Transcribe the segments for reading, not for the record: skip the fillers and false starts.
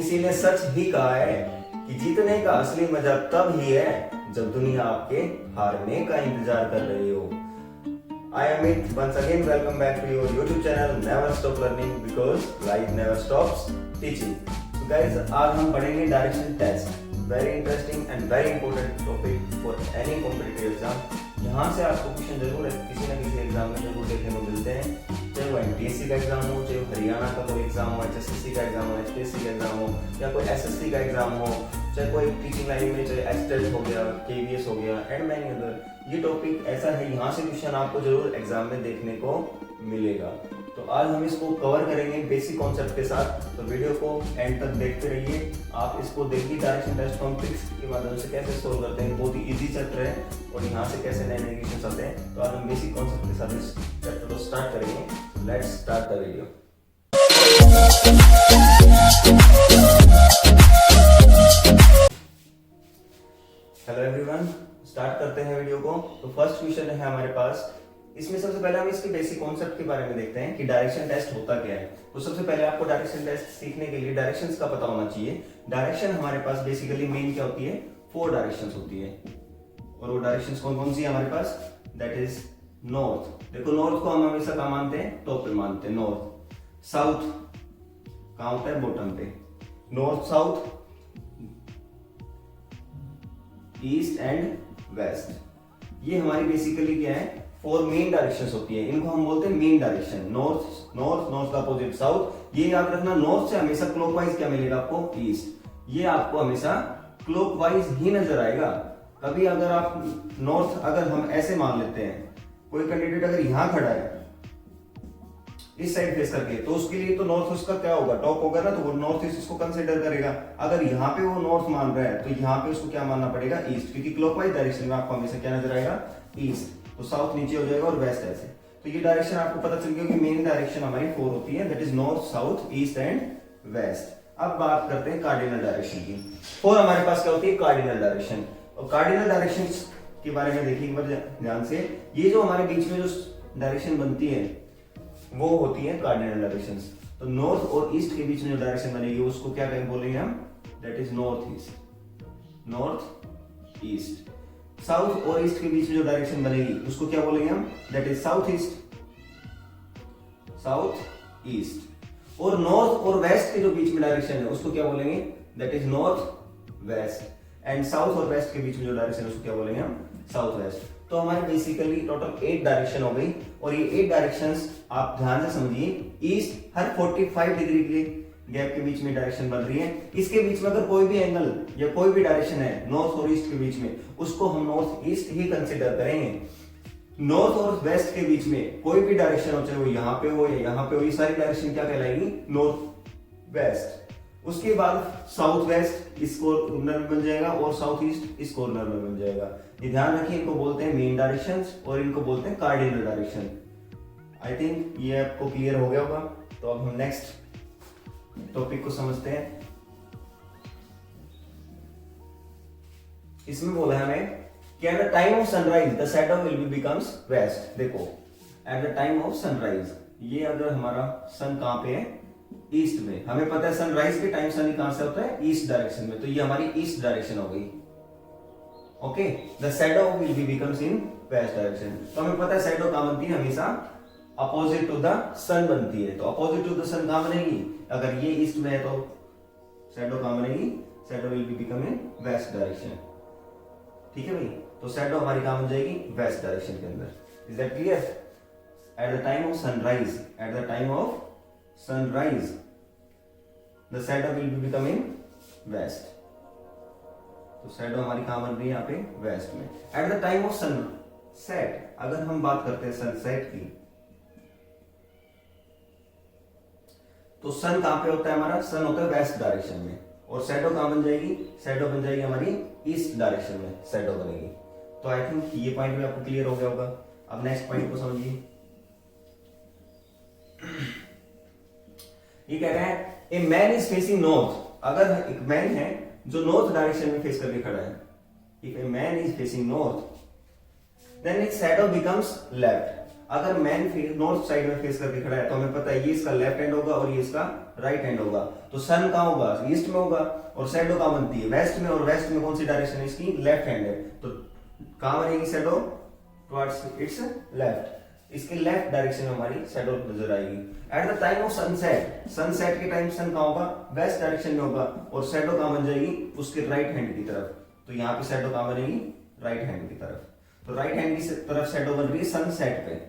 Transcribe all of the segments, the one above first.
किसी ने सच ही कहा है कि जीतने का असली मजा तब ही है जब दुनिया आपके हारने का इंतजार कर रही हो। I am it once again. Welcome back to your YouTube channel Never Stop Learning because life never stops teaching. So guys, आज हम पढ़ेंगे direction test. Very interesting and very important topic for any competitive exam. यहाँ से आपको question जरूर है किसी न किसी एग्जाम में जरूर देखने को मिलते हैं, चाहे वो एमपीएससी का एग्जाम हो, चाहे वो हरियाणा का कोई एग्जाम हो, एचएसएससी का एग्जाम हो, एचपीएससी का एग्जाम हो, या कोई एसएससी का एग्जाम हो, चाहे कोई टीचिंग लाइन में चाहे एचटेट हो गया, केवीएस हो गया एंड मैनी अदर। ये टॉपिक ऐसा है, यहाँ से क्वेश्चन आपको जरूर एग्जाम में देखने को मिलेगा। तो आज हम इसको कवर करेंगे बेसिक कॉन्सेप्ट के साथ, तो वीडियो को एंड तक देखते रहिए। आप इसको देखिए डायरेक्शन टेस्ट हम ट्रिक्स के माध्यम से कैसे सोल्व करते हैं, बहुत ही इजी चैप्टर है और यहाँ से कैसे नए नए क्वेश्चंस आते हैं। तो आज हम बेसिक कॉन्सेप्ट के साथ इस चैप्टर को स्टार्ट करेंगे। Let's start the video. Hello everyone, start करते हैं वीडियो को। तो फर्स्ट क्वेश्चन है हमारे पास, इसमें सबसे पहले हम इसके बेसिक कॉन्सेप्ट के बारे में देखते हैं कि डायरेक्शन टेस्ट होता क्या है। तो सबसे पहले आपको डायरेक्शन टेस्ट सीखने के लिए डायरेक्शंस का पता होना चाहिए। डायरेक्शन हमारे पास बेसिकली मेन क्या होती है, 4 डायरेक्शंस होती है। और वो डायरेक्शंस कौन कौन सी है हमारे पास, दैट इज नॉर्थ। देखो नॉर्थ को हम हमेशा कहाँ मानते हैं, टॉप पे मानते हैं नॉर्थ। साउथ कहाँ होता है, बॉटम पे। North, south, east and west, ये हमारी बेसिकली क्या है, 4 मेन डायरेक्शंस होती है। इनको हम बोलते हैं main direction. North, north, north का अपोजिट साउथ। ये याद रखना, नॉर्थ से हमेशा क्लॉकवाइज क्या मिलेगा आपको, ईस्ट। ये आपको हमेशा क्लॉकवाइज ही नजर आएगा। कभी अगर आप नॉर्थ, अगर हम ऐसे मान लेते हैं, कोई कैंडिडेट अगर यहाँ खड़ा है इस साइड फेस करके, तो उसके लिए तो नॉर्थ उसका क्या होगा, टॉप होगा ना, तो वो नॉर्थ ईस्ट इसको कंसीडर करेगा। अगर यहाँ पे वो नॉर्थ मान रहा है तो यहाँ पे उसको क्या मानना पड़ेगा, ईस्ट, क्योंकि क्लॉकवाइज डायरेक्शन में आपको हमेशा क्या नजर आएगा, ईस्ट। तो साउथ नीचे हो जाएगा और वेस्ट ऐसे। तो ये डायरेक्शन आपको पता चल गया कि मेन डायरेक्शन हमारी 4 होती है, that is north, south, east and west. अब बात करते हैं कार्डिनल डायरेक्शन की। 4 हमारे पास क्या होती है, कार्डिनल डायरेक्शन। और कार्डिनल डायरेक्शन के बारे में देखिए एक बार ध्यान से। ये जो हमारे बीच में जो डायरेक्शन बनती है वो होती है कार्डिनल डायरेक्शंस। तो नॉर्थ और ईस्ट के बीच में जो डायरेक्शन बनेगी उसको क्या बोलेंगे हम, that is north east, north east. South और ईस्ट के बीच में जो डायरेक्शन बनेगी उसको क्या बोलेंगे हम, that is south east, south east. और नॉर्थ और वेस्ट के जो बीच में डायरेक्शन है उसको क्या बोलेंगे, that is north west. And south और वेस्ट के बीच में जो डायरेक्शन है उसको क्या बोलेंगे हम, साउथ वेस्ट। तो हमारे बेसिकली टोटल 8 डायरेक्शन हो गई। और ये 8 डायरेक्शंस आप ध्यान से समझिए, ईस्ट हर 45 डिग्री के गैप के बीच में डायरेक्शन बन रही है। इसके बीच में अगर कोई भी एंगल या कोई भी डायरेक्शन है नॉर्थ और ईस्ट के बीच में, उसको हम नॉर्थ ईस्ट ही कंसीडर करेंगे। नॉर्थ और वेस्ट के बीच में कोई भी डायरेक्शन हो, चाहे वो यहाँ पे हो या यहाँ पे हो, ये सारी डायरेक्शन क्या कहलाएगी, नॉर्थ वेस्ट। उसके बाद साउथ वेस्ट इस कॉर्नर में बन जाएगा और साउथ ईस्ट इस कॉर्नर में बन जाएगा। ये ध्यान रखिए, इनको बोलते हैं मेन डायरेक्शंस और इनको बोलते हैं कार्डिनल डायरेक्शन। आई थिंक ये आपको क्लियर हो गया होगा। तो अब हम नेक्स्ट टॉपिक को समझते हैं। इसमें बोला है हमें कि at the time of sunrise the shadow will be becomes west. देखो at the time of sunrise, ये अगर हमारा सन कहां पे है, ईस्ट में। हमें पता है सनराइज के टाइम सन कहां से होता है, ईस्ट डायरेक्शन में। तो ये हमारी ईस्ट डायरेक्शन हो गई। Okay, the shadow will be becomes in west direction. तो हमें पता है शैडो कहां बनती है, हमेशा अपोजिट टू द सन बनती है। तो अपोजिट टू द सन कहां बनेगी, अगर ये ईस्ट में है तो शैडो कहां बनेगी, shadow will be become in west direction. ठीक है भाई, तो शैडो हमारी कहां बन जाएगी, वेस्ट डायरेक्शन के अंदर। Is that clear? At the time of sunrise, at the time of sunrise the shadow will be become in west. तो शैडो हमारी कहां बन रही है, यहाँ पे वेस्ट में। At the time of sunset, अगर हम बात करते हैं सनसेट की, तो सन कहां पे होता है हमारा, सन होता है वेस्ट डायरेक्शन में। और शैडो कहां बन जाएगी, शैडो बन जाएगी हमारी ईस्ट डायरेक्शन में, शैडो बनेगी। तो आई थिंक ये पॉइंट भी आपको क्लियर हो गया होगा। अब नेक्स्ट पॉइंट को समझिए। ये कह रहा है ए मैन इज फेसिंग नॉर्थ। अगर एक मैन है जो नॉर्थ डायरेक्शन में फेस करके खड़ा है, if a man is facing north then its shadow becomes left. अगर मैन नॉर्थ साइड में फेस करके खड़ा है तो हमें पता है ये इसका लेफ्ट हैंड होगा और ये इसका राइट हैंड होगा। तो सन कहाँ होगा, ईस्ट में होगा, और शैडो कहाँ बनती है, वेस्ट में, और वेस्ट में कौन सी डायरेक्शन है इसकी, लेफ्ट हैंड है। तो कहाँ बनेगी शैडो, टुवर्ड्स इट्स लेफ्ट, इसके लेफ्ट डायरेक्शन में हमारी शैडो नजर आएगी। Eight the time of sunset, sunset के टाइम सन कहाँ होगा, वेस्ट डायरेक्शन में होगा, और शैडो कहाँ बन जाएगी, उसके राइट हैंड की तरफ। तो यहाँ पे शैडो कहाँ बनेगी, राइट हैंड की तरफ। तो राइट हैंड की तरफ शैडो बन रही है सनसेट पे,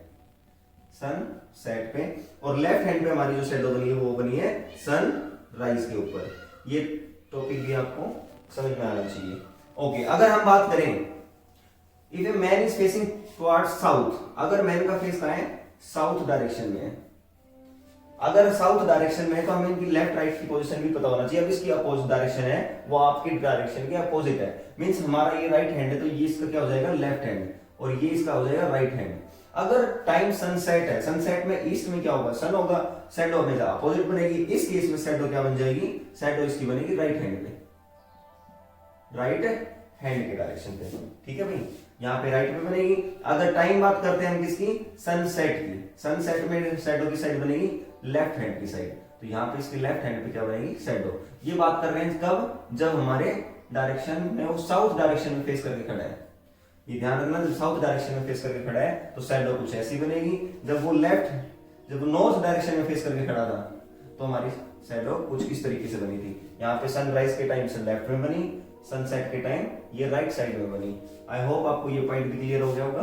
सनसेट पे, और लेफ्ट हैंड पे हमारी जो शैडो बनी है वो बनी है सन राइज के ऊपर। ये टॉपिक भी आपको समझ में आना चाहिए। ओके, अगर हम बात करें if a man is facing towards south, अगर मैन का फेस कहां है, साउथ डायरेक्शन में है। अगर साउथ डायरेक्शन में है तो हमें इनकी लेफ्ट राइट की पोजीशन भी पता होना चाहिए। अब इसकी अपोजिट डायरेक्शन है, वो आपकी डायरेक्शन के अपोजिट है, मींस हमारा ये राइट हैंड है तो ये इसका क्या हो जाएगा, लेफ्ट हैंड, और ये इसका हो जाएगा राइट हैंड। अगर टाइम सनसेट है, सनसेट में ईस्ट में क्या होगा, सन होगा, शैडो हमेशा अपोजिट बनेगी। इस केस में शैडो क्या बन जाएगी, शैडो इसकी बनेगी राइट हैंड पे, राइट हैंड के डायरेक्शन पे। ठीक है भाई, यहाँ पे राइट पे बनेगी। अगर टाइम बात करते हैं हम किसकी, सनसेट की, सनसेट में शैडो की साइड बनेगी लेफ्ट हैंड की साइड, तो यहाँ पे इसकी लेफ्ट हैंड पे क्या बनेगी, शैडो। ये बात कर रहे हैं कब, जब हमारे डायरेक्शन में वो साउथ डायरेक्शन में फेस करके खड़ा है। ये ध्यान रखना, जब साउथ डायरेक्शन में फेस करके खड़ा है तो शैडो कुछ ऐसी बनेगी। जब वो नॉर्थ डायरेक्शन में फेस करके खड़ा था तो हमारी शैडो कुछ इस तरीके से बनी थी। यहाँ पे सनराइज के टाइम से लेफ्ट में बनी, सनसेट के टाइम ये राइट साइड में बनी। आई होप आपको ये पॉइंट भी क्लियर हो गया होगा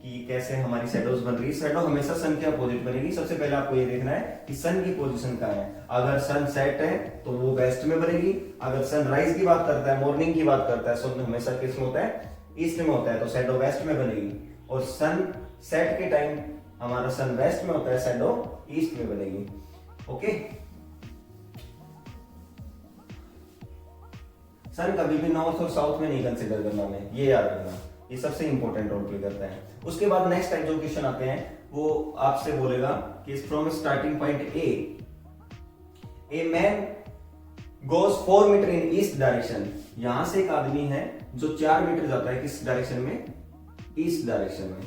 कि कैसे हमारी शैडोज बन रही है। शैडो हमेशा सन के अपोजिट बनेगी। सबसे पहले आपको ये देखना है कि सन की पोजीशन कहाँ है। अगर सन सेट है तो वो वेस्ट में बनेगी। अगर सनराइज की बात करता है, मॉर्निंग की बात करता है, सन हमेशा किस में होता है, ईस्ट में होता है, तो शैडो वेस्ट में बनेगी। और सन सेट के टाइम हमारा सन वेस्ट में होता है, शैडो ईस्ट में बनेगी। ओके, सन कभी भी नॉर्थ और साउथ में नहीं कंसीडर करना हमें, ये याद रखना, ये सबसे इंपॉर्टेंट रोल प्ले करता है। उसके बाद नेक्स्ट टाइप जो क्वेश्चन आते हैं वो आपसे बोलेगा कि from starting point a man goes 4 metre in east direction. यहां से एक आदमी है जो 4 मीटर जाता है किस डायरेक्शन में, ईस्ट डायरेक्शन में।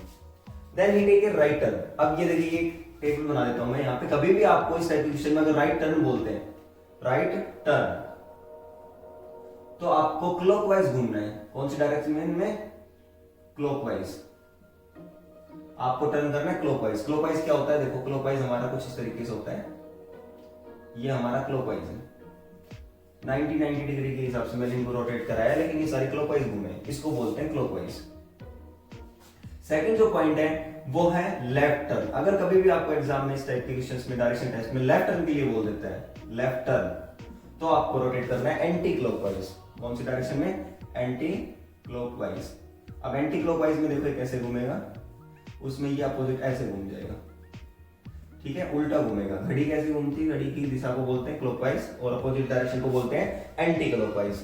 Then he take a right turn. अब ये देखिए एक टेबल बना देता हूं मैं यहाँ पे। कभी भी आपको इस टाइप के क्वेश्चन में अगर राइट टर्न बोलते हैं, राइट टर्न, तो आपको क्लॉकवाइज घूमना है। कौन सी डायरेक्शन में, क्लॉकवाइज। आपको टर्न करना है क्लॉकवाइज। क्लॉकवाइज क्या होता है, देखो क्लॉकवाइज हमारा कुछ इस तरीके से होता है। ये हमारा क्लॉकवाइज है, 90 डिग्री के हिसाब से मैंने इनको रोटेट कराया, लेकिन ये सारे क्लॉकवाइज घूमे, इसको बोलते हैं क्लॉकवाइज। सेकंड जो पॉइंट है वो है लेफ्ट टर्न। अगर कभी भी आपको एग्जाम में इस टाइप के क्वेश्चंस में, डायरेक्शन टेस्ट में लेफ्ट टर्न के लिए बोल देता है लेफ्ट टर्न, तो आपको रोटेट करना है एंटी क्लॉकवाइज। कौन सी डायरेक्शन में, एंटी क्लॉकवाइज। अब एंटी क्लॉकवाइज में देखो कैसे घूमेगा, उसमें ये अपोजिट ऐसे घूम जाएगा, ठीक है, उल्टा घूमेगा। घड़ी कैसे घूमती है, घड़ी की दिशा को बोलते हैं क्लॉकवाइज और अपोजिट डायरेक्शन को बोलते हैं एंटी क्लॉकवाइज।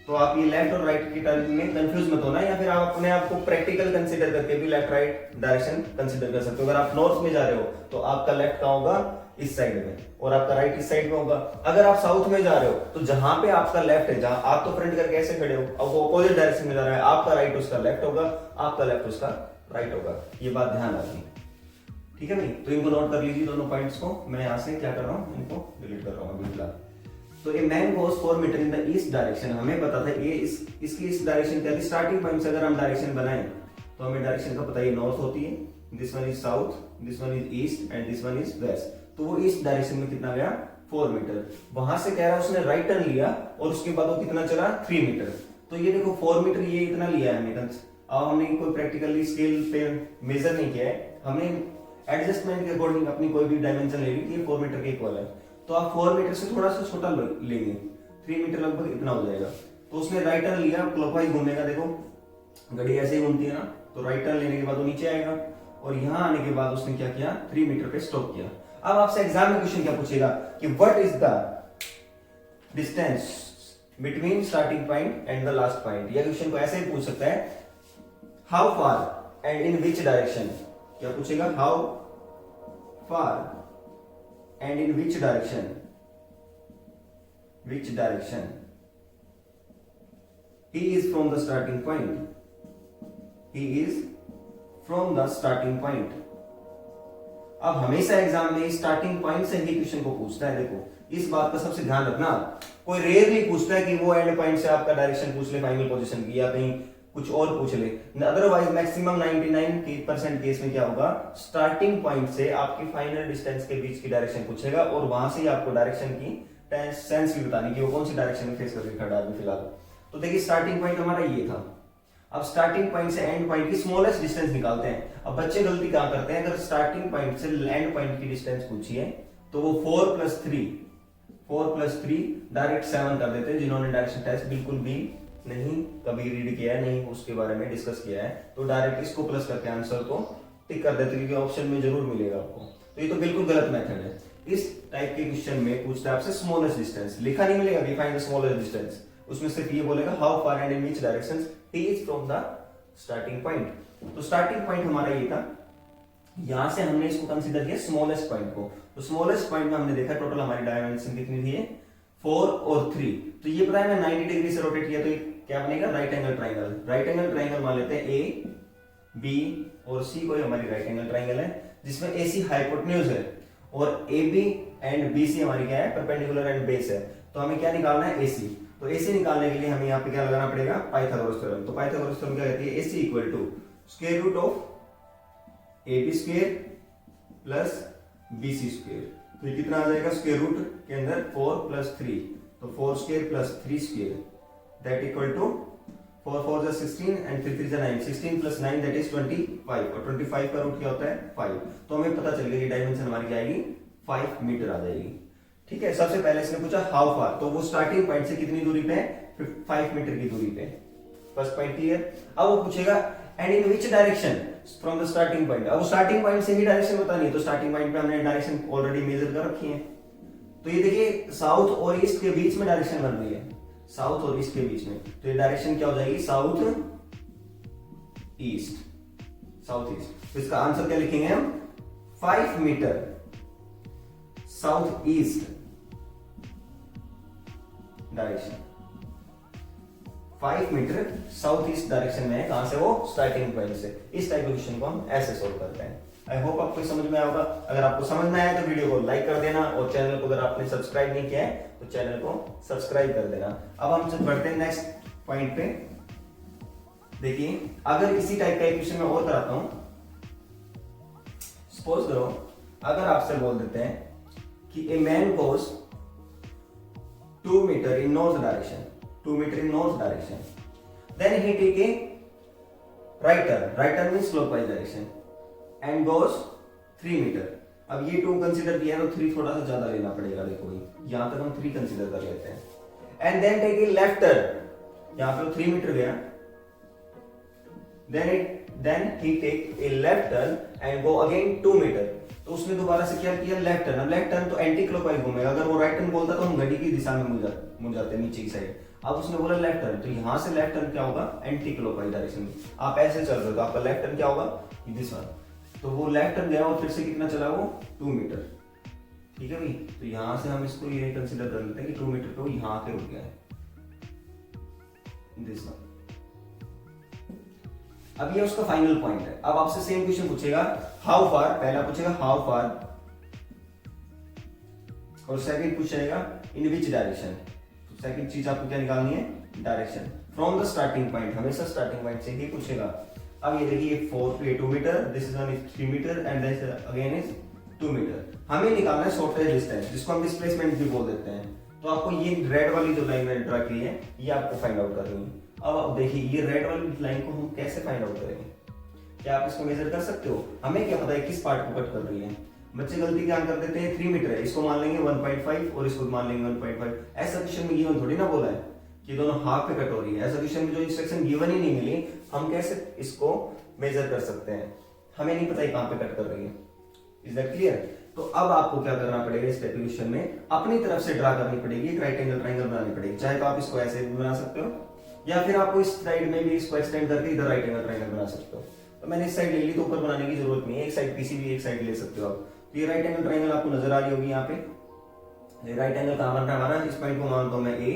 तो आप ये लेफ्ट और राइट की टर्न में कंफ्यूज मत होना, या फिर आप अपने आप को प्रैक्टिकल कंसीडर करके भी लेफ्ट राइट डायरेक्शन कंसीडर कर सकते हो। अगर आप नॉर्थ में जा रहे हो तो आपका लेफ्ट कहाँ होगा, इस साइड में, और आपका राइट इस साइड में होगा। अगर आप साउथ में जा रहे हो तो जहां पे आपका लेफ्ट है, जहां आप तो फ्रंट करके ऐसे खड़े हो, अब वो अपोजिट डायरेक्शन में जा रहा है, आपका राइट उसका लेफ्ट होगा, आपका लेफ्ट उसका राइट होगा। ये बात ध्यान रखनी, ठीक है भाई। तो इनको नोट कर लीजिए दोनों पॉइंट्स को। मैं यहां से क्या कर रहा हूं, इनको डिलीट कर रहा हूं अभी फिलहाल। तो ये man goes 4 metre in the east direction, हमें पता था ये इसकी इस डायरेक्शन क्या थी, स्टार्टिंग पॉइंट से अगर हम डायरेक्शन बनाएं तो हमें डायरेक्शन का पता, ये नॉर्थ होती है, this one is south, this one is east and this one is west. तो वो ईस्ट डायरेक्शन में कितना गया, 4 मीटर। वहां से कह रहा है उसने राइट टर्न लिया और उसके बाद वो कितना चला, 3 मीटर। तो ये देखो 4 मीटर ये इतना लिया है हमने। अब हमने कोई प्रैक्टिकली स्केल पे मेजर नहीं किया है, हमने एडजस्टमेंट के अकॉर्डिंग अपनी कोई भी डायमेंशन ले ली, ये 4 मीटर के इक्वल है। तो आप 4 मीटर से थोड़ा सा छोटा लेंगे, 3 मीटर लगभग इतना हो जाएगा। तो उसने राइट टर्न लिया, क्लॉकवाइज घूमेगा, देखो घड़ी ऐसे ही घूमती है ना, तो राइट टर्न लेने के बाद वो नीचे आएगा और यहां आने के बाद उसने क्या किया, 3 मीटर पे स्टॉप किया। अब आपसे एग्जाम में क्वेश्चन क्या पूछेगा कि what is the distance between starting point and the last point. यह क्वेश्चन को ऐसे ही पूछ सकता है, how far and in which direction. क्या पूछेगा, how far and in which direction he is from the starting point, he is from the starting point। अब हमेशा एग्जाम में स्टार्टिंग पॉइंट से ही क्वेश्चन को पूछता है। देखो इस बात का सबसे ध्यान रखना, कोई रेयरली पूछता है कि वो एंड पॉइंट से आपका डायरेक्शन पूछ ले फाइनल पोजीशन की, या कहीं कुछ और पूछ ले। अदरवाइज मैक्सिमम 99% केस में क्या होगा, स्टार्टिंग पॉइंट से आपकी फाइनल डिस्टेंस के बीच की डायरेक्शन पूछेगा और वहां से ही आपको डायरेक्शन की सेंस भी बतानी कि वो कौन सी डायरेक्शन में फेस करके खड़ा है फिलहाल। तो देखिए स्टार्टिंग पॉइंट हमारा ये था। अब स्टार्टिंग पॉइंट से एंड पॉइंट की स्मॉलेस्ट डिस्टेंस निकालते हैं। अब बच्चे गलती क्या करते हैं, अगर स्टार्टिंग पॉइंट से एंड पॉइंट की डिस्टेंस पूछिए तो वो 4 + 3 डायरेक्ट 7 कर देते हैं। जिन्होंने डायरेक्शन टेस्ट बिल्कुल भी नहीं कभी रीड किया है, नहीं उसके बारे में डिस्कस किया है, तो डायरेक्ट इसको प्लस करके आंसर को टिक कर देते, क्योंकि ऑप्शन में जरूर मिलेगा आपको। तो ये तो बिल्कुल गलत मेथड है। इस टाइप के क्वेश्चन में पूछता है आपसे स्मॉलेस्ट डिस्टेंस, लिखा नहीं मिलेगा कि फाइंड द स्मॉलेस्ट डिस्टेंस, उसमें सिर्फ ये बोलेगा how far and in which direction he is from the starting point. तो स्टार्टिंग पॉइंट हमारा ये था, यहां से हमने इसको कंसीडर किया स्मॉलेस्ट पॉइंट को। तो स्मॉलेस्ट पॉइंट में हमने देखा टोटल हमारी डायमेंशन कितनी थी, 4 और 3। तो ये पता है मैं 90 डिग्री से रोटेट किया तो ये क्या बनेगा, right angle triangle. Right angle triangle मान लेते हैं ए, बी और सी कोई हमारी राइट एंगल ट्राइंगल है, जिसमें ए सी हाइपोटेन्यूज है और A B and B C हमारी क्या है, परपेंडिकुलर एंड बेस है। तो हमें क्या निकालना है, ए सी। तो ए सी निकालने के लिए हमें यहाँ पे क्या लगाना पड़ेगा, पाइथागोरस थ्योरम। तो पाइथागोरस थ्योरम क्या कहती है, A C equal to square root of A B square plus B C square. तो ये कितना आ जाएगा, स्क्वायर रूट के अंदर 4 + 3, तो 4 square plus 3 square that equal to 4 4 जा 16 एंड 3 3 जा 9, 16 + 9 दैट इज 25, और 25 का रूट क्या होता है, 5। तो हमें पता चल गया कि डायमेंशन हमारी क्या आएगी, 5 मीटर आ जाएगी। ठीक है, सबसे पहले इसने पूछा हाउ फार, तो वो स्टार्टिंग पॉइंट से कितनी दूरी पे है, 5 मीटर की दूरी पे। First point clear. अब वो पूछेगा and in which direction from the starting point. अब स्टार्टिंग पॉइंट से ही डायरेक्शन बतानी है, तो स्टार्टिंग पॉइंट पे हमने डायरेक्शन ऑलरेडी मेजर कर रखी है। तो ये देखिए साउथ और ईस्ट के बीच में डायरेक्शन बन रही है, साउथ और ईस्ट के बीच में, तो ये डायरेक्शन क्या हो जाएगी, साउथ ईस्ट, साउथ ईस्ट। तो इसका आंसर क्या लिखेंगे हम, 5 metre south east direction, 5 metre south east direction में है। कहां से, वो स्टार्टिंग पॉइंट से। इस टाइप के क्वेश्चन को हम ऐसे सोल्व करते हैं। आई होप आपको समझ में आया होगा। अगर आपको समझ में आया तो वीडियो को लाइक कर देना, और चैनल को अगर आपने सब्सक्राइब नहीं किया है तो चैनल को सब्सक्राइब कर देना। अब हम बढ़ते हैं नेक्स्ट पॉइंट पे। देखिए अगर इसी टाइप का क्वेश्चन मैं और कराता हूं, सपोज करो अगर आपसे बोल देते हैं कि a man goes 2 metre in north direction, 2 metre in north direction, then he take a right turn, right turn means clockwise direction, and goes 3 metre. अब ये 2 कंसीडर किया है तो 3 थोड़ा सा ज्यादा लेना पड़ेगा। देखो यहां तक हम 3 कंसीडर कर लेते हैं। And then take a left turn, यहां पे 3 मीटर गया, then he take a left turn and go again 2 metre. तो उसने दोबारा से क्या किया, लेफ्ट टर्न। अब लेफ्ट टर्न तो एंटी क्लॉकवाइज घूमेगा, अगर वो राइट टर्न बोलता तो हम घड़ी की दिशा में मुड़ जाते हैं नीचे की साइड। अब उसने बोला लेफ्ट टर्न, तो यहां से लेफ्ट टर्न क्या होगा, एंटी क्लॉकवाइज डायरेक्शन में। आप ऐसे चल रहे हो तो आपका लेफ्ट टर्न क्या होगा, दिस वन। तो वो लेफ्ट टर्न गया और फिर से कितना चला, वो 2 मीटर। ठीक है भाई, तो यहां से हम इसको ये कंसीडर कर लेते हैं कि 2 मीटर पे वो यहां आके रुक गया है, दिस वन। अब ये उसका फाइनल पॉइंट है। अब आपसे सेम क्वेश्चन पूछेगा हाउ फार, पहला पूछेगा हाउ फार और सेकंड पूछेगा इन विच डायरेक्शन। तो सेकंड चीज आपको क्या निकालनी है, direction from the starting point, हमेशा स्टार्टिंग पॉइंट से ही पूछेगा। अब ये देखिए 2 metre, this is one is 3 metre and this again is 2 metre. हमें निकालना है शॉर्टेस्ट डिस्टेंस, जिसको हम डिस्प्लेसमेंट भी बोल देते हैं। तो आपको ये रेड वाली जो लाइन मैंने ड्रा की है ये आपको फाइंड आउट करनी है। अब देखिए ये रेड वाली लाइन को हम कैसे फाइंड आउट करेंगे, क्या आप इसको मेजर कर सकते हो? हमें क्या पता है किस पार्ट को कट कर रही है। बच्चे गलती क्या कर देते हैं, 3 मीटर है, इसको मान लेंगे 1.5 और इसको मान लेंगे 1.5। ऐसा क्वेश्चन में गिवन थोड़ी ना बोला है कि दोनों हाफ पे कट हो रही है। ऐसा क्वेश्चन में जो इंस्ट्रक्शन गिवन ही नहीं मिली, हम कैसे इसको मेजर कर सकते हैं? हमें नहीं पता कहां पे कट कर रही है। Is that clear? तो अब आपको क्या करना पड़ेगा, इस क्वेश्चन में अपनी तरफ से ड्रा करनी पड़ेगी, एक राइट एंगल ट्रायंगल बनानी पड़ेगी। चाहे तो आप इसको ऐसे भी बना सकते हो, या फिर आपको इस साइड में भी इसको एक्सटेंड करके इधर राइट एंगल ट्रायंगल बना सकते हो। तो मैंने इस साइड ले ली, तो ऊपर बनाने की जरूरत नहीं है, एक साइड किसी भी एक साइड ले सकते हो आप। तो ये राइट एंगल ट्रायंगल आपको नजर आ रही होगी यहाँ पे। राइट एंगल कहां बन रहा है हमारा, इस पॉइंट को मानता हूं मैं A,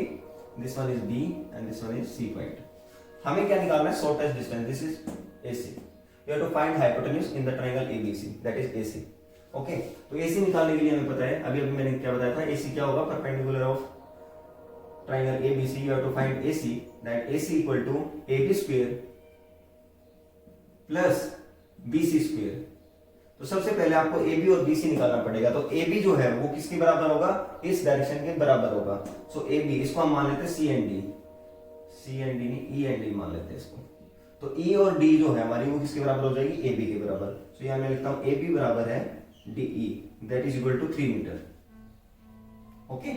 this one is B and this one is C point. हमें क्या निकालना है, shortest distance, this is AC। You have to find hypotenuse in the triangle ABC, that is AC। Okay, तो एसी निकालने के लिए हमें पता है, अभी अभी मैंने क्या बताया था, एसी क्या होगा, perpendicular of triangle ABC, you have to find AC, that AC equal to AB square plus BC square. तो सबसे पहले आपको AB और BC निकालना पड़ेगा। तो AB जो है वो किसके बराबर होगा, इस डायरेक्शन के बराबर होगा। सो AB, इसको हम मान लेते हैं C एंड D नहीं, E एंड D मान लेते हैं इसको। तो E और D जो है हमारी वो किसके बराबर हो जाएगी, AB के बराबर। सो यहां मैं लिखता हूं AB बराबर है DE, that is equal to 3 मीटर। ओके,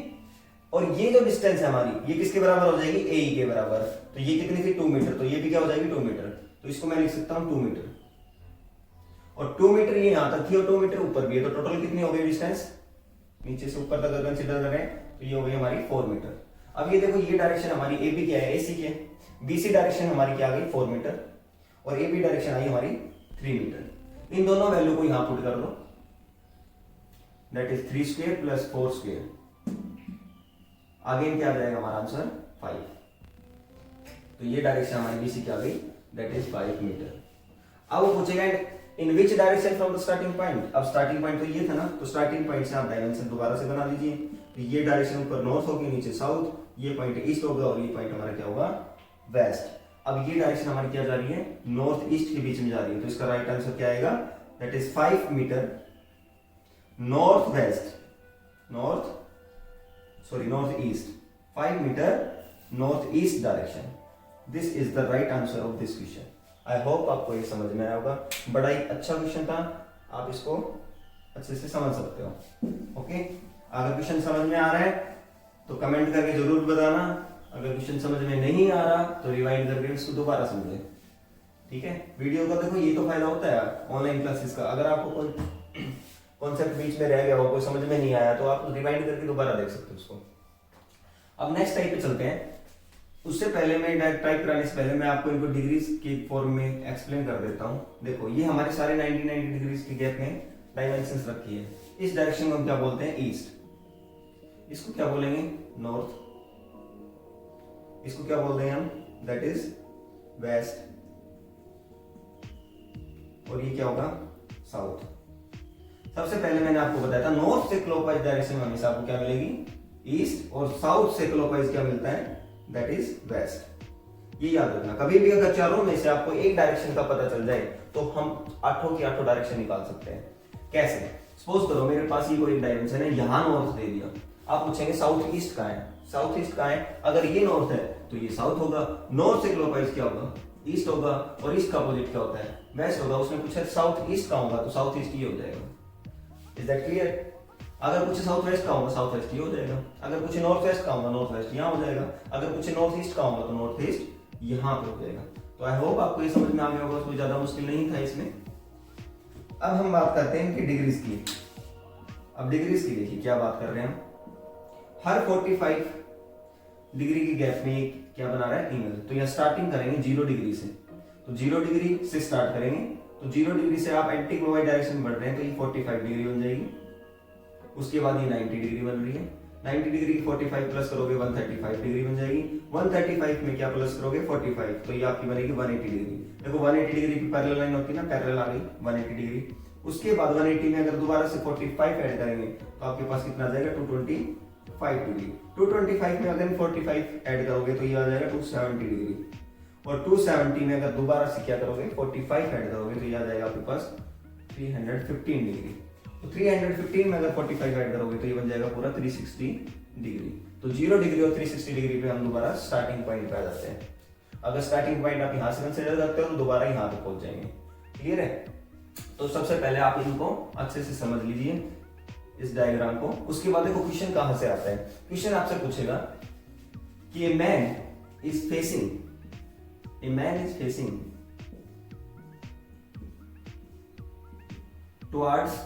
और ये जो डिस्टेंस है हमारी, ये किसके बराबर हो जाएगी, AE के बराबर। तो ये कितनी थी, 2 मीटर, तो ये भी क्या हो जाएगी 2 मीटर। तो इसको मैं लिख सकता हूं 2 मीटर, और 2 मीटर ये यहां तक थी और 2 मीटर ऊपर भी है। तो टोटल कितनी हो गई डिस्टेंस, नीचे से ऊपर तक अगर कंसीडर करें तो ये हो गई हमारी 4 मीटर। अब ये देखो, ये डायरेक्शन हमारी AB क्या है, AC के, BC डायरेक्शन हमारी क्या आ गई 4 मीटर, और AB डायरेक्शन आई हमारी 3 मीटर। इन दोनों वैल्यू को यहां पुट कर दो, that is 3 square plus 4 square. Again क्या आ जाएगा हमारा आंसर 5। तो ये डायरेक्शन हमारी BC क्या आ गई, दैट इज 5 मीटर। अब वो पूछेगा in which direction from the starting point. अब स्टार्टिंग पॉइंट तो ये था ना, तो स्टार्टिंग पॉइंट से आप डायमेंशन दोबारा से बना लीजिए। तो ये डायरेक्शन ऊपर नॉर्थ होगी, नीचे साउथ, ये पॉइंट ईस्ट होगा और ये पॉइंट हमारा क्या होगा, वेस्ट। अब ये डायरेक्शन हमारी क्या जा रही है, नॉर्थ ईस्ट के बीच में जा रही है। तो इसका राइट आंसर क्या आएगा, that is 5 metre north west, north east, 5 metre north east direction. This is the right answer of this question. I hope आपको ये समझ में आया होगा। बड़ा ही अच्छा क्वेश्चन था, आप इसको अच्छे से समझ सकते हो। ओके, अगर क्वेश्चन समझ में आ रहा है तो कमेंट करके जरूर बताना। अगर क्वेश्चन समझ में नहीं आ रहा तो रिवाइंड करके इसको दोबारा समझे। ठीक है, वीडियो का देखो ये तो फायदा होता है ऑनलाइन क्लासेस का। अगर आपको कोई कॉन्सेप्ट बीच में रह गया हो, कोई समझ में नहीं आया, तो आप रिवाइंड करके दोबारा देख सकते हो उसको। अब नेक्स्ट टाइप पे चलते हैं। उससे पहले मैं टाइप कराने से पहले मैं आपको इनको डिग्रीज के फॉर्म में एक्सप्लेन कर देता हूं। देखो, ये हमारे सारे 90 डिग्रीज के गैप में डायमेंशंस रखी है। इस डायरेक्शन को हम क्या बोलते हैं, ईस्ट। इसको क्या बोलेंगे, नॉर्थ। इसको क्या बोलते हैं हम, दैट इज वेस्ट। और ये क्या होगा, साउथ। सबसे पहले मैंने आपको बताया था नॉर्थ से क्लॉकवाइज डायरेक्शन में हमेशा आपको क्या मिलेगी, ईस्ट, और साउथ से क्लॉकवाइज क्या मिलता है, दैट इज वेस्ट। ये याद रखना। कभी भी अगर चारों में से आपको एक डायरेक्शन का पता चल जाए तो हम 8 की 8 डायरेक्शन निकाल सकते हैं। कैसे, सपोज करो मेरे पास ये कोई एक डायमेंशन है, यहां नॉर्थ दे दिया। आप पूछेंगे साउथ ईस्ट कहां है, साउथ ईस्ट कहां है। अगर ये नॉर्थ है तो ये साउथ होगा, नॉर्थ से क्लॉकवाइज क्या होगा, ईस्ट होगा, और ईस्ट का अपोजिट क्या होता है, वेस्ट होगा। उसने पूछा साउथ ईस्ट कहां होगा, तो साउथ ईस्ट ये हो जाएगा। Is that clear. अगर कुछ साउथ वेस्ट का होगा, साउथ वेस्ट ये हो जाएगा। अगर कुछ नॉर्थ वेस्ट का होगा, नॉर्थ वेस्ट यहाँ हो जाएगा। अगर कुछ नॉर्थ ईस्ट का होगा तो नॉर्थ ईस्ट यहाँ पे हो जाएगा। तो आई होप आपको ये समझ में आ गया होगा, कोई ज्यादा मुश्किल नहीं था इसमें। अब हम बात करते हैं इनकी डिग्रीज की। अब डिग्रीज की देखिए क्या बात कर रहे हैं हम। हर 45 डिग्री के गैप में क्या बना रहा है, एंगल। तो यहाँ स्टार्टिंग करेंगे 0 डिग्री से, तो 0 डिग्री से स्टार्ट करेंगे। तो 0 डिग्री से आप एंटी क्लॉकवाइज डायरेक्शन बढ़ रहे हैं, तो ये 45 डिग्री बन जाएगी। उसके बाद ये 90 डिग्री बन रही है। 90 डिग्री 45 प्लस करोगे 135 डिग्री बन जाएगी। 135 में क्या प्लस करोगे 45, तो ये आपकी बनेगी 180 डिग्री। देखो 180 डिग्री की पैरेलल लाइन होती है ना, पैरेलल आ गई 180 डिग्री। उसके बाद 180 में अगर दोबारा से 45 ऐड करेंगे तो आपके पास कितना आ जाएगा 225 डिग्री। 225 में अगर 45 ऐड करोगे तो ये आ जाएगा 270 डिग्री। और 270 में अगर दोबारा से क्या करोगे 45 ऐड करोगे तो ये आ जाएगा आपके पास 315 डिग्री। तो 315 में अगर 45 ऐड करोगे तो ये बन जाएगा पूरा 360 डिग्री। तो 0 डिग्री और 360 डिग्री पे हम दोबारा स्टार्टिंग पॉइंट पे आ जाते हैं। अगर स्टार्टिंग पॉइंट आप यहां से कंसीडर करते हो तो दोबारा यहां पे पहुंच जाएंगे। क्लियर है। तो सबसे पहले आप इनको अच्छे से समझ लीजिए इस डायग्राम को। उसके बाद देखो क्वेश्चन कहां से आता है। क्वेश्चन आपसे पूछेगा कि a man is facing towards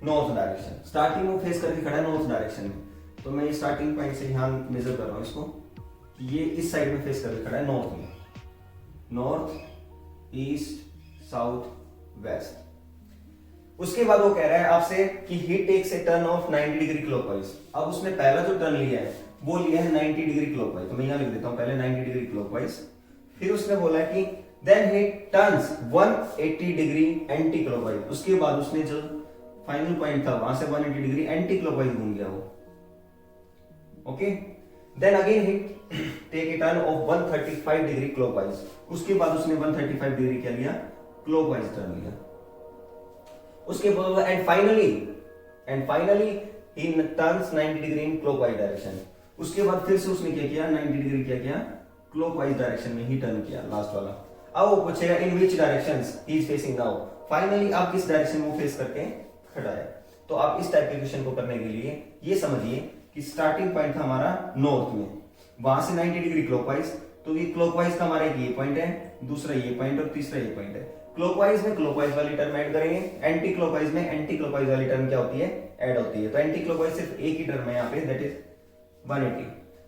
north direction. Starting में फेस करके खड़ा है नॉर्थ डायरेक्शन में। तो मैं स्टार्टिंग पॉइंट से यहां मेजर कर रहा हूं इसको कि ये इस साइड में फेस करके खड़ा है नॉर्थ में, नॉर्थ, ईस्ट, साउथ, वेस्ट। उसके बाद वो कह रहा है आपसे कि ही takes a turn of 90 degree clockwise. अब उसने पहला जो टर्न लिया है वो लिया है 90 डिग्री क्लॉकवाइज। तो मैं यहां लिख देता हूं पहले 90 डिग्री क्लॉकवाइज। फिर उसने बोला कि then he turns 180 degree anti clockwise. उसके बाद उसने जो फाइनल पॉइंट था वहां से 180 डिग्री एंटी क्लॉकवाइज घूम गया वो। Okay, then again he take a turn of 135 degree clockwise. उसके बाद उसने 135 डिग्री क्या लिया, क्लॉकवाइज टर्न लिया। उसके बाद and finally he turns 90 degree in clockwise direction. उसके बाद फिर से उसने क्या किया, 90 डिग्री क्या किया, क्लॉकवाइज डायरेक्शन में ही टर्न किया लास्ट वाला। अब वो पूछेगा in which directions he is facing now. Finally आप किस डायरेक्शन में फेस करके खड़ा है। तो आप इस टाइप के क्वेश्चन को करने के लिए ये समझिए कि स्टार्टिंग पॉइंट था हमारा नॉर्थ में, वहां से 90 डिग्री क्लॉकवाइज, तो ये क्लॉकवाइज का हमारा एक ये पॉइंट है, दूसरा ये पॉइंट और तीसरा ये पॉइंट है। क्लॉकवाइज में क्लॉकवाइज वाली टर्म ऐड करेंगे, एंटी क्लॉकवाइज में एंटी क्लॉकवाइज वाली टर्म क्या होती है, ऐड होती है। तो एंटी क्लॉकवाइज सिर्फ एक ही टर्म है यहाँ पे, दैट इज 180।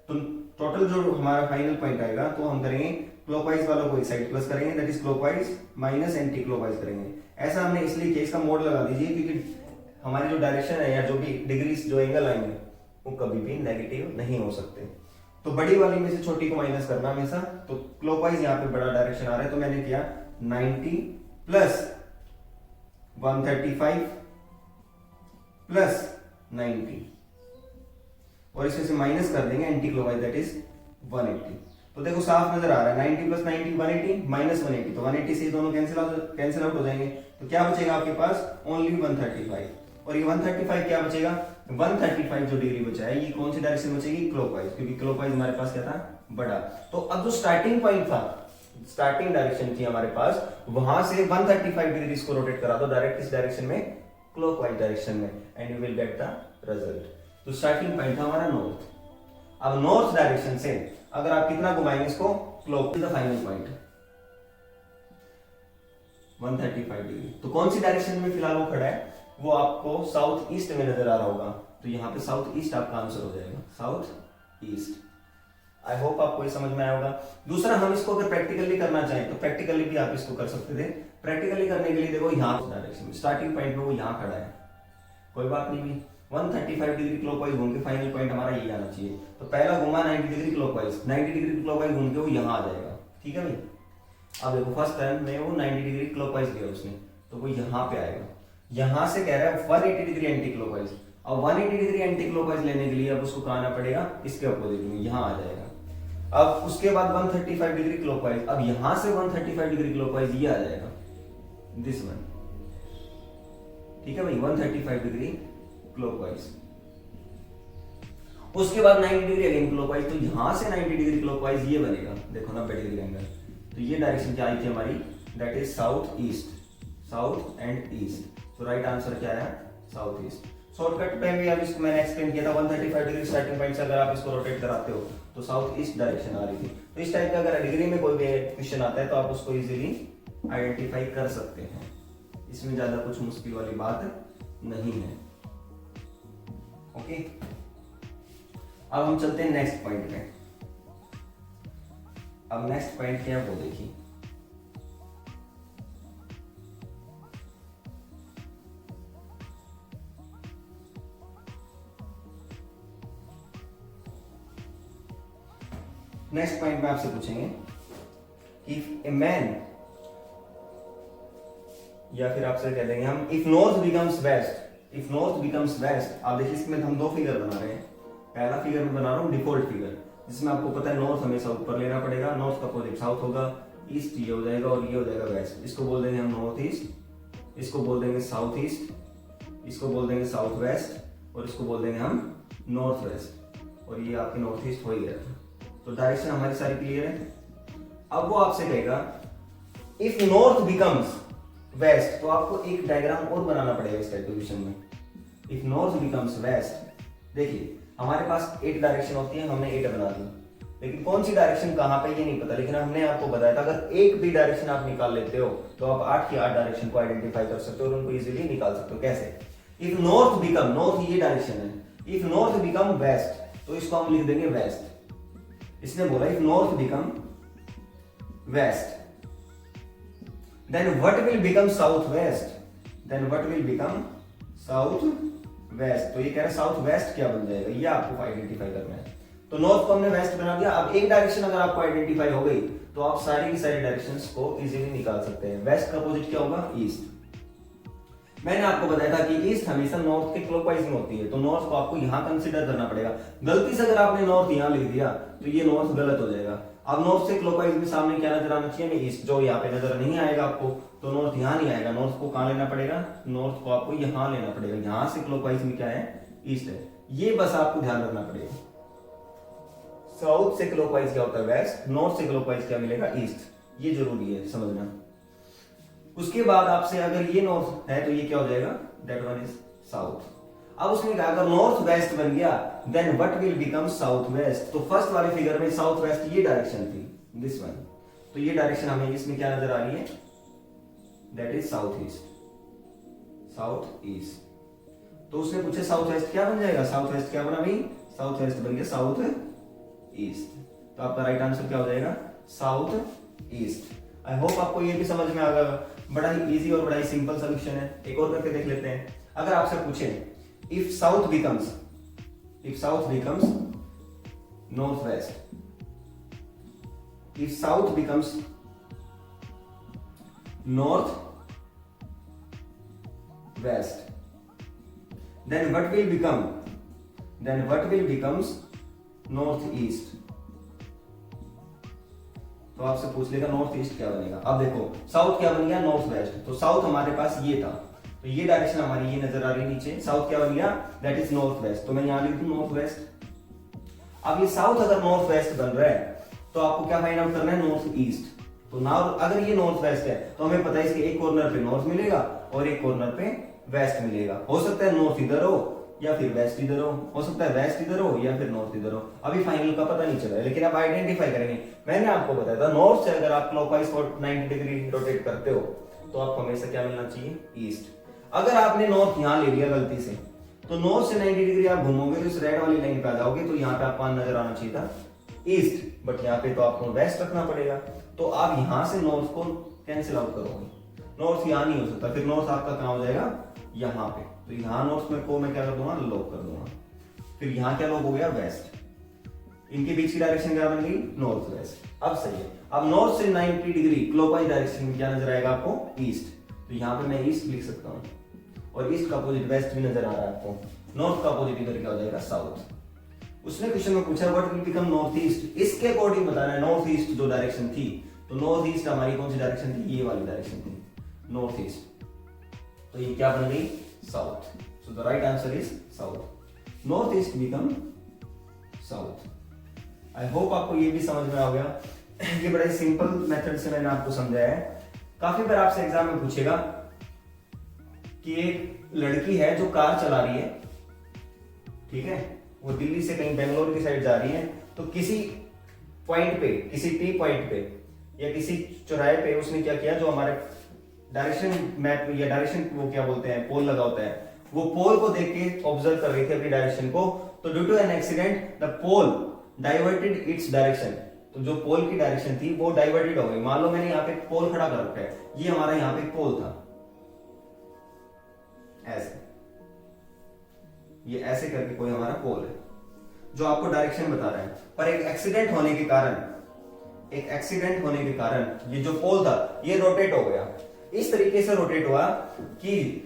तो टोटल जो हमारा फाइनल पॉइंट आएगा तो हम करेंगे क्लॉकवाइज वालों को इस साइड प्लस करेंगे, that is clockwise minus anti clockwise करेंगे। ऐसा हमने इसलिए किया, इसका मोड लगा दीजिए क्योंकि हमारी जो डायरेक्शन है या जो भी डिग्रीज जो एंगल आएंगे वो कभी भी नेगेटिव नहीं हो सकते। तो बड़ी वाली में से छोटी को माइनस करना हमेशा। तो क्लॉकवाइज यहाँ पे बड़ा डायरेक्शन आ रहा है तो मैंने किया 90 प्लस 135 प्लस 90 और इसमें से माइनस कर देंगे एंटी क्लॉकवाइज दैट इज 180। तो देखो साफ नजर आ रहा है 90 प्लस 90 180 माइनस 180, तो 180 से दोनों कैंसिल आउट हो जाएंगे। तो क्या बचेगा आपके पास, ओनली 135। और ये 135 क्या बचेगा, 135 जो डिग्री बचा है ये कौन सी डायरेक्शन बचेगी, क्लॉकवाइज, क्योंकि क्लॉकवाइज हमारे पास क्या था, बड़ा। तो अब जो स्टार्टिंग पॉइंट था, स्टार्टिंग डायरेक्शन थी हमारे पास, वहां से 135 डिग्री इसको रोटेट करा दो डायरेक्ट इस डायरेक्शन में, क्लॉकवाइज डायरेक्शन में, and you will get the result. तो स्टार्टिंग पॉइंट था हमारा नॉर्थ। अब नॉर्थ डायरेक्शन से अगर आप कितना घुमाएंगे इसको, clock the final point 135 degree. तो कौन सी डायरेक्शन में फिलहाल वो खड़ा है, वो आपको साउथ ईस्ट में नजर आ रहा होगा। तो यहाँ पे साउथ ईस्ट आपका आंसर हो जाएगा, साउथ ईस्ट। आई होप आपको ये समझ में आया होगा। दूसरा, हम इसको अगर प्रैक्टिकली करना चाहें तो प्रैक्टिकली भी आप इसको कर सकते थे। प्रैक्टिकली करने के लिए देखो यहाँ डायरेक्शन में स्टार्टिंग पॉइंट में वो यहाँ खड़ा है, कोई बात नहीं भी 135 डिग्री क्लॉकवाइज घूम के फाइनल पॉइंट हमारा ये आना चाहिए। तो पहला घुमा 90 डिग्री क्लॉकवाइज, 90 डिग्री क्लॉकवाइज घूम के वो यहाँ आ जाएगा, ठीक है भाई। अब देखो फर्स्ट टाइम में वो 90 डिग्री क्लॉकवाइज लिया उसने, तो वो यहाँ पे आएगा। यहाँ से कह रहा है 180 डिग्री एंटी क्लॉकवाइज। अब 180 डिग्री एंटी क्लॉकवाइज लेने के लिए अब उसको कहाँ आना पड़ेगा, इसके अपोजिट में यहाँ आ जाएगा। अब उसके बाद 135 डिग्री क्लॉकवाइज, अब यहां से 135 डिग्री क्लॉकवाइज ये आ जाएगा, दिस वन, ठीक है भाई, 135 डिग्री क्लॉकवाइज। उसके बाद 90 डिग्री अगेन क्लॉकवाइज, तो यहां से 90 डिग्री क्लॉकवाइज ये बनेगा, देखो 90 डिग्री एंगल। तो ये डायरेक्शन क्या आई थी हमारी, that is south east, south and east. तो राइट आंसर क्या है, साउथ ईस्ट। शॉर्टकट पे भी अब इसको मैंने एक्सप्लेन किया था, 135 डिग्री स्टार्टिंग पॉइंट से अगर आप इसको रोटेट कराते हो तो साउथ ईस्ट डायरेक्शन आ रही थी। तो इस टाइप का अगर डिग्री में कोई भी क्वेश्चन आता है तो आप उसको इजीली आइडेंटिफाई कर सकते हैं, इसमें ज्यादा कुछ मुश्किल वाली बात नहीं है। ओके, अब हम चलते हैं नेक्स्ट पॉइंट पे। अब नेक्स्ट पॉइंट क्या है वो देखिए। नेक्स्ट पॉइंट में आपसे पूछेंगे इफ ए मैन, या फिर आपसे कह देंगे हम if north becomes west, if north becomes west. आप देखिए इसमें हम दो फिगर बना रहे हैं। पहला फिगर में बना रहा हूं डिफॉल्ट फिगर, जिसमें आपको पता है नॉर्थ हमेशा ऊपर लेना पड़ेगा, नॉर्थ का अपोजिट साउथ होगा, ईस्ट ये हो जाएगा और ये हो जाएगा वेस्ट। इसको बोल देंगे हम नॉर्थ ईस्ट, इसको बोल देंगे साउथ ईस्ट, इसको बोल देंगे साउथ वेस्ट और इसको बोल देंगे हम नॉर्थ वेस्ट। और ये आपके नॉर्थ ईस्ट हो ही गया था। तो डायरेक्शन हमारी सारी क्लियर है। अब वो आपसे कहेगा इफ नॉर्थ बिकम्स वेस्ट, तो आपको एक डायग्राम और बनाना पड़ेगा इस क्वेश्चन में। इफ नॉर्थ बिकम्स वेस्ट, देखिए हमारे पास 8 डायरेक्शन होती है, हमने 8 बना दी, लेकिन कौन सी डायरेक्शन कहां पे ये नहीं पता, लेकिन हमने आपको बताया था अगर एक भी डायरेक्शन आप निकाल लेते हो तो आप 8 की 8 डायरेक्शन को आइडेंटिफाई कर सकते हो और उनको इजीली निकाल सकते हो। कैसे, इफ नॉर्थ बिकम, नॉर्थ ये डायरेक्शन है, इफ नॉर्थ बिकम वेस्ट तो इसको हम लिख देंगे वेस्ट। इसने बोला if north become west then what will become south west, then what will become south west. तो ये कह रहा है साउथ वेस्ट क्या बन जाएगा, ये आपको आइडेंटिफाई करना है। तो नॉर्थ को हमने वेस्ट बना दिया। अब एक डायरेक्शन अगर आपको आइडेंटिफाई हो गई तो आप सारी की सारी डायरेक्शंस को इजीली निकाल सकते हैं। वेस्ट का अपोजिट क्या होगा, ईस्ट। मैंने आपको बताया था कि ईस्ट हमेशा नॉर्थ के क्लॉकवाइज में होती है, तो नॉर्थ को आपको यहाँ कंसीडर करना पड़ेगा। गलती से अगर आपने नॉर्थ यहाँ लिख दिया तो ये नॉर्थ गलत हो जाएगा। अब नॉर्थ से क्लॉकवाइज में सामने क्या नजर आना चाहिए, ईस्ट, जो यहाँ पे नजर नहीं आएगा आपको, तो नॉर्थ यहाँ नहीं आएगा। नॉर्थ को कहाँ लेना पड़ेगा, नॉर्थ को आपको यहाँ लेना पड़ेगा। यहाँ से क्लॉकवाइज में क्या है, ईस्ट है। ये बस आपको ध्यान रखना पड़ेगा। साउथ से क्लॉकवाइज क्या होता है, वेस्ट। नॉर्थ से क्लॉकवाइज क्या मिलेगा, ईस्ट। ये जरूरी है समझना। उसके बाद आपसे अगर ये नॉर्थ है तो ये क्या हो जाएगा, दैट वन इज साउथ। अब उसने कहा अगर नॉर्थ वेस्ट बन गया then what will become south west. तो फर्स्ट वाले फिगर में साउथ वेस्ट ये डायरेक्शन थी, दिस वन, तो ये डायरेक्शन हमें इसमें क्या नजर आ रही है, that is south east. South east. तो उसने पूछा साउथ वेस्ट क्या बन जाएगा, साउथ वेस्ट क्या बना भाई, साउथ वेस्ट बन गया साउथ ईस्ट। तो आपका राइट आंसर क्या हो जाएगा, साउथ ईस्ट। आई होप आपको ये भी समझ में आ गया। बड़ा ही इजी और बड़ा ही सिंपल सोल्यूशन है। एक और करके देख लेते हैं। अगर आपसे पूछे if south becomes north west, if south becomes north west, then what will becomes north east. तो आपसे पूछ लेगा नॉर्थ ईस्ट क्या बनेगा। अब देखो साउथ क्या बन गया, नॉर्थ वेस्ट। तो साउथ हमारे पास ये था, तो ये डायरेक्शन हमारी ये नजर आ रही है नीचे। साउथ क्या बन गया, दैट इज नॉर्थ वेस्ट। तो मैं यहां लिख दूं नॉर्थ वेस्ट। अब ये साउथ अगर नॉर्थ वेस्ट बन रहा है तो आपको क्या फाइंड आउट करना है, नॉर्थ ईस्ट। तो नाउ अगर ये नॉर्थ वेस्ट है तो हमें पता है इसके एक कॉर्नर पे नॉर्थ मिलेगा और एक कॉर्नर पे वेस्ट मिलेगा। हो सकता है नॉर्थ इधर हो या फिर वेस्ट इधर हो सकता है वेस्ट इधर हो या फिर नॉर्थ इधर हो। अभी फाइनल का पता नहीं चला है, लेकिन आप आइडेंटिफाई करेंगे। मैंने आपको बताया था नॉर्थ से अगर आप क्लॉकवाइज 90 डिग्री रोटेट करते हो तो आपको हमेशा क्या मिलना चाहिए, ईस्ट। अगर आपने नॉर्थ यहाँ ले लिया गलती से तो नॉर्थ से 90 डिग्री आप घूमोगे तो इस रेड वाली लाइन पे आ जाओगे, तो यहाँ पे आपको नजर आना चाहिए था ईस्ट, बट यहाँ पे तो आपको वेस्ट रखना पड़ेगा। तो आप यहाँ से नॉर्थ को कैंसिल आउट करोगे, नॉर्थ यहाँ नहीं हो सकता, फिर नॉर्थ आपका कहाँ हो जाएगा, यहाँ पे। तो यहाँ नॉर्थ में को मैं क्या कर दूंगा, लॉक कर दूंगा। फिर यहाँ क्या लॉक हो गया, वेस्ट। इनके बीच की डायरेक्शन क्या बन गई, नॉर्थ वेस्ट। अब सही है। अब नॉर्थ से 90 डिग्री क्लॉकवाइज डायरेक्शन में क्या नजर आएगा आपको, ईस्ट। तो यहाँ पे मैं ईस्ट लिख सकता हूँ और ईस्ट का अपोजिट वेस्ट भी नजर आ रहा है आपको। नॉर्थ का अपोजिट इधर क्या हो जाएगा, साउथ। उसने क्वेश्चन में पूछा what will become north east, इसके अकॉर्डिंग बताना है। नॉर्थ ईस्ट जो डायरेक्शन थी, तो नॉर्थ ईस्ट हमारी कौन सी डायरेक्शन थी, ये वाली डायरेक्शन थी, नॉर्थ ईस्ट। तो ये क्या बन गई, south. So the right answer is south. North east become south. I hope आपको ये भी समझ में आ गया। ये बड़ा ही सिंपल मेथड से मैंने आपको समझाया है। काफी बार आपसे एग्जाम में पूछेगा कि एक लड़की है जो कार चला रही है, ठीक है, वो दिल्ली से कहीं बेंगलोर की साइड जा रही है। तो किसी पॉइंट पे, किसी टी पॉइंट पे या किसी चौराहे पे उसने क्या किया, जो हमारे डायरेक्शन मैप या डायरेक्शन वो क्या बोलते हैं, पोल लगा होता है, वो पोल को देख के ऑब्जर्व कर रही थी अपनी डायरेक्शन को। तो due to an accident the pole diverted its direction. तो जो पोल की डायरेक्शन थी वो डाइवर्टेड हो गई। मान लो मैंने यहाँ पे पोल खड़ा कर रखा है, ये हमारा यहाँ पे पोल था, ऐसे, ये ऐसे करके कोई हमारा पोल है जो आपको डायरेक्शन बता रहा है। पर एक एक्सीडेंट होने के कारण ये जो पोल था ये रोटेट हो गया। इस तरीके से रोटेट हुआ कि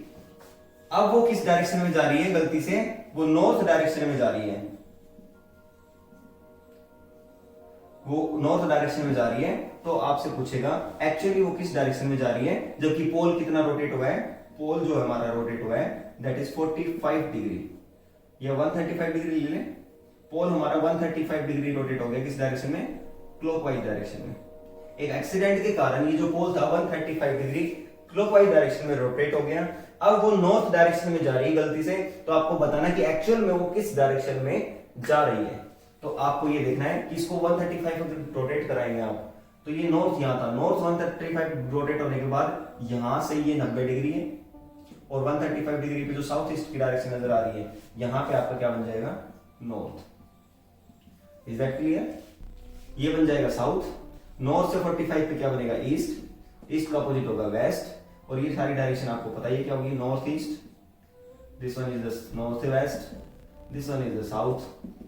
अब वो किस डायरेक्शन में जा रही है, गलती से वो नॉर्थ डायरेक्शन में जा रही है। वो नॉर्थ डायरेक्शन में जा रही है। तो आपसे पूछेगा एक्चुअली वो किस डायरेक्शन में जा रही है, जबकि पोल कितना रोटेट हुआ है, पोल जो हमारा रोटेट हुआ है दैट इज 45 डिग्री या 135 डिग्री ले लें। पोल हमारा 135 डिग्री रोटेट हो गया किस डायरेक्शन में, क्लॉकवाइज डायरेक्शन में। एक एक्सीडेंट के कारण ये जो पोल था 135 डिग्री क्लॉकवाइज डायरेक्शन में रोटेट हो गया। अब वो नॉर्थ डायरेक्शन में जा रही है गलती से। तो आपको बताना कि एक्चुअल में वो किस डायरेक्शन में जा रही है। तो आपको ये देखना है कि इसको 135 रोटेट कराएंगे आप। तो ये नॉर्थ यहाँ था, नॉर्थ 135 रोटेट होने के बाद यहां से ये 90 डिग्री है और 135 डिग्री पे जो साउथ ईस्ट की डायरेक्शन नजर आ रही है, यहां पे आपका क्या बन जाएगा, नॉर्थ। Is that clear? ये बन जाएगा साउथ। नॉर्थ से 45 पे क्या बनेगा, ईस्ट। ईस्ट का अपोजिट होगा वेस्ट। और ये सारी डायरेक्शन आपको पता ही क्या होगी, north east, this one is the north west, this one is the south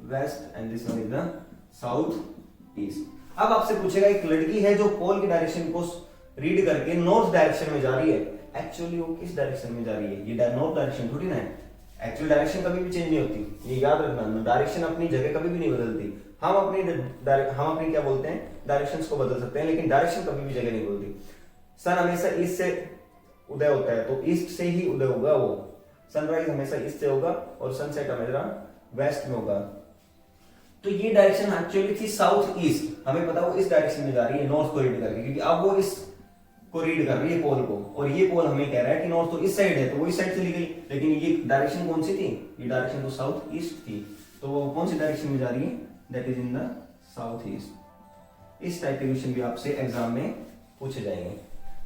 west and this one is the south east. अब आपसे पूछेगा एक लड़की है जो पोल की डायरेक्शन को रीड करके नॉर्थ डायरेक्शन में जा रही है। एक्चुअली वो किस डायरेक्शन में जा रही है, ये नॉर्थ डायरेक्शन थोड़ी ना है। एक्चुअल डायरेक्शन कभी भी चेंज नहीं होती, ये याद रखना, डायरेक्शन अपनी जगह कभी भी नहीं बदलती। हम अपनी क्या बोलते हैं, डायरेक्शंस को बदल सकते हैं, लेकिन डायरेक्शन कभी भी जगह नहीं बदलती। सन हमेशा ईस्ट से उदय होता है, तो ईस्ट से ही उदय होगा, वो सनराइज हमेशा ईस्ट से होगा और सनसेट हमेशा वेस्ट में होगा। तो ये डायरेक्शन एक्चुअली थी साउथ ईस्ट, हमें पता वो इस डायरेक्शन में जा रही है नॉर्थ को रीड करके, क्योंकि अब वो इस को रीड कर रही है पोल को, और ये पोल हमें कह रहा है कि नॉर्थ तो इस साइड है, तो वो इस साइड चली गई। लेकिन ये डायरेक्शन कौन सी थी, ये डायरेक्शन तो साउथ ईस्ट थी, तो वो कौन सी डायरेक्शन में जा रही है, that is in the south east. इस टाइप के क्वेश्चन भी आपसे एग्जाम में पूछे जाएंगे।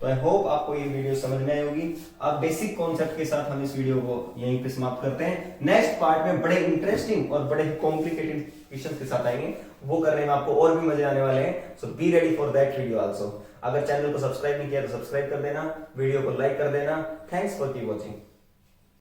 तो आई होप आपको ये वीडियो समझ में आई होगी। अब बेसिक कॉन्सेप्ट के साथ हम इस वीडियो को यहीं पे समाप्त करते हैं। नेक्स्ट पार्ट में बड़े इंटरेस्टिंग और बड़े कॉम्प्लिकेटेड क्वेश्चंस के साथ आएंगे, वो करने में आपको और भी मजे आने वाले हैं। So be ready for that video also. अगर चैनल को सब्सक्राइब नहीं किया तो सब्सक्राइब कर देना, वीडियो को लाइक कर देना। Thanks for keep watching.